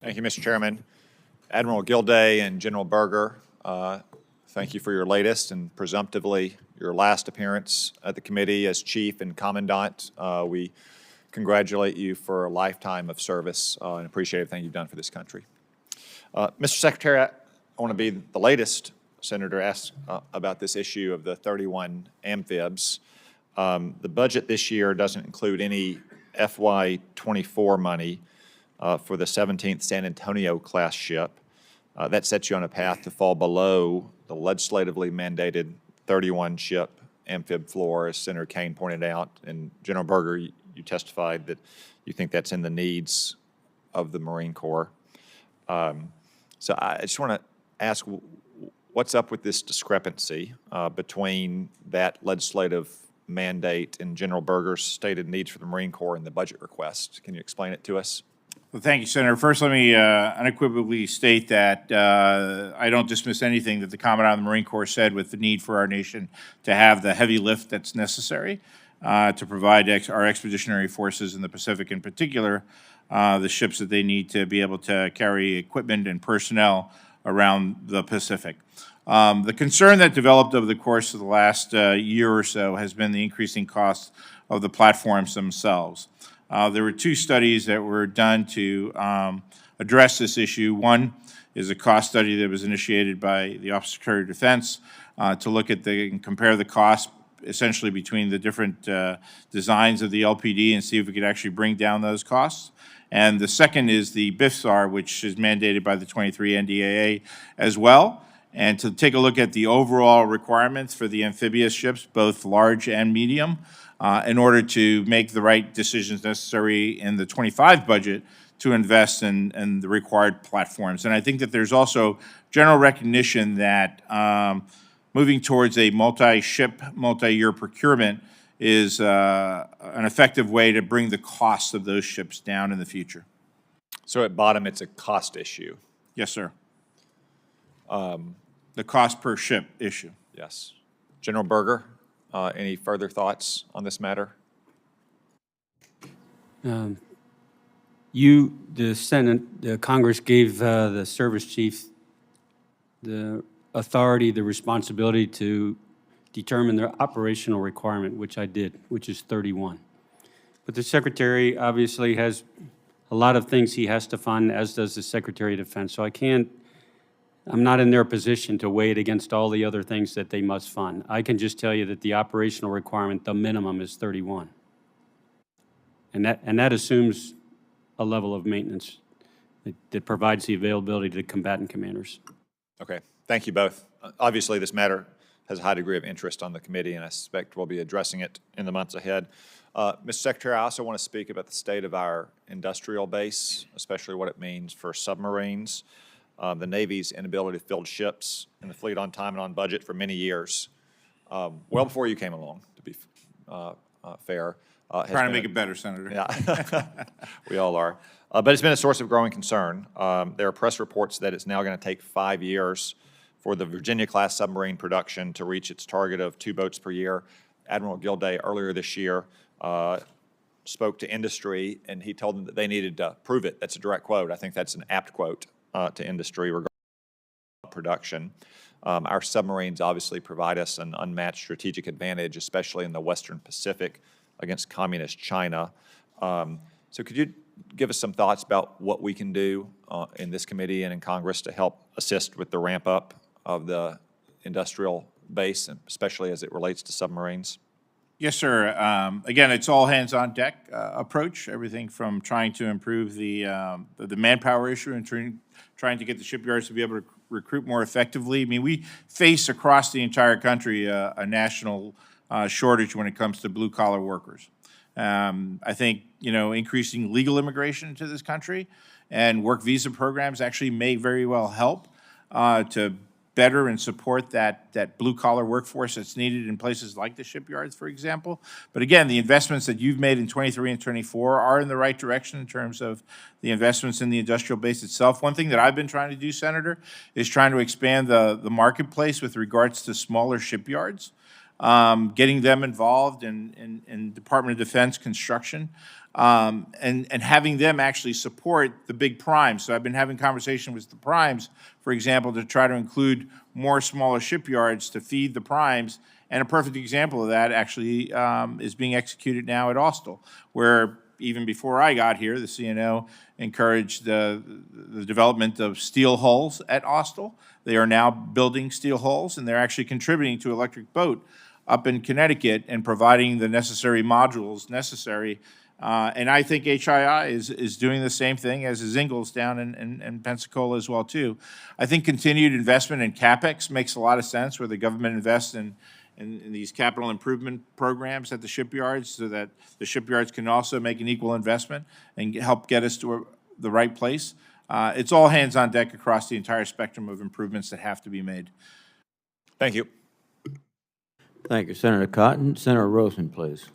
Thank you, Mr. Chairman. Admiral Gilday and General Berger, thank you for your latest and presumptively your last appearance at the committee as Chief and Commandant. We congratulate you for a lifetime of service and appreciate everything you've done for this country. Mr. Secretary, I want to be the latest senator to ask about this issue of the 31 amphibs. The budget this year doesn't include any FY24 money for the 17th San Antonio class ship. That sets you on a path to fall below the legislatively mandated 31 ship amphib floor, as Senator Kane pointed out. And General Berger, you testified that you think that's in the needs of the Marine Corps. So I just want to ask, what's up with this discrepancy between that legislative mandate and General Berger's stated needs for the Marine Corps and the budget request? Can you explain it to us? Well, thank you, Senator. First, let me unequivocally state that I don't dismiss anything that the Commandant of the Marine Corps said with the need for our nation to have the heavy lift that's necessary to provide our expeditionary forces in the Pacific, in particular, the ships that they need to be able to carry equipment and personnel around the Pacific. The concern that developed over the course of the last year or so has been the increasing cost of the platforms themselves. There were two studies that were done to address this issue. One is a cost study that was initiated by the Office of Secretary of Defense to look at and compare the cost essentially between the different designs of the LPD and see if we could actually bring down those costs. And the second is the BIFSAR, which is mandated by the 23 NDAA as well, and to take a look at the overall requirements for the amphibious ships, both large and medium, in order to make the right decisions necessary in the 25 budget to invest in the required platforms. And I think that there's also general recognition that moving towards a multi-ship, multi-year procurement is an effective way to bring the cost of those ships down in the future. So at bottom, it's a cost issue. Yes, sir. The cost per ship issue. Yes. General Berger, any further thoughts on this matter? The Senate, the Congress gave the service chief the authority, the responsibility to determine the operational requirement, which I did, which is 31. But the Secretary obviously has a lot of things he has to fund, as does the Secretary of Defense. So I'm not in their position to weigh it against all the other things that they must fund. I can just tell you that the operational requirement, the minimum, is 31. And that assumes a level of maintenance that provides the availability to combatant commanders. Okay, thank you both. Obviously, this matter has a high degree of interest on the committee, and I suspect we'll be addressing it in the months ahead. Mr. Secretary, I also want to speak about the state of our industrial base, especially what it means for submarines. The Navy's inability to field ships in the fleet on time and on budget for many years, well before you came along, to be fair. Trying to make it better, Senator. Yeah, we all are. But it's been a source of growing concern. There are press reports that it's now going to take 5 years for the Virginia-class submarine production to reach its target of 2 boats per year. Admiral Gilday earlier this year spoke to industry, and he told them that they needed to prove it. That's a direct quote. I think that's an apt quote to industry regarding production. Our submarines obviously provide us an unmatched strategic advantage, especially in the Western Pacific against communist China. So could you give us some thoughts about what we can do in this committee and in Congress to help assist with the ramp up of the industrial base, and especially as it relates to submarines? Yes, sir. Again, it's all hands on deck approach. Everything from trying to improve the manpower issue and trying to get the shipyards to be able to recruit more effectively. I mean, we face across the entire country a national shortage when it comes to blue collar workers. I think increasing legal immigration to this country and work visa programs actually may very well help to better and support that blue-collar workforce that's needed in places like the shipyards, for example. But again, the investments that you've made in 23 and 24 are in the right direction in terms of the investments in the industrial base itself. One thing that I've been trying to do, Senator, is trying to expand the marketplace with regards to smaller shipyards, getting them involved in Department of Defense construction, and having them actually support the big primes. So I've been having conversation with the primes, for example, to try to include more smaller shipyards to feed the primes. And a perfect example of that actually is being executed now at Austal, where even before I got here, the CNO encouraged the development of steel hulls at Austal. They are now building steel hulls, and they're actually contributing to Electric Boat up in Connecticut and providing the necessary modules necessary. And I think HII is doing the same thing as is Ingalls down in Pensacola as well, too. I think continued investment in CapEx makes a lot of sense, where the government invests in these capital improvement programs at the shipyards, so that the shipyards can also make an equal investment and help get us to the right place. It's all hands on deck across the entire spectrum of improvements that have to be made. Thank you. Thank you, Senator Cotton. Senator Rosen, please.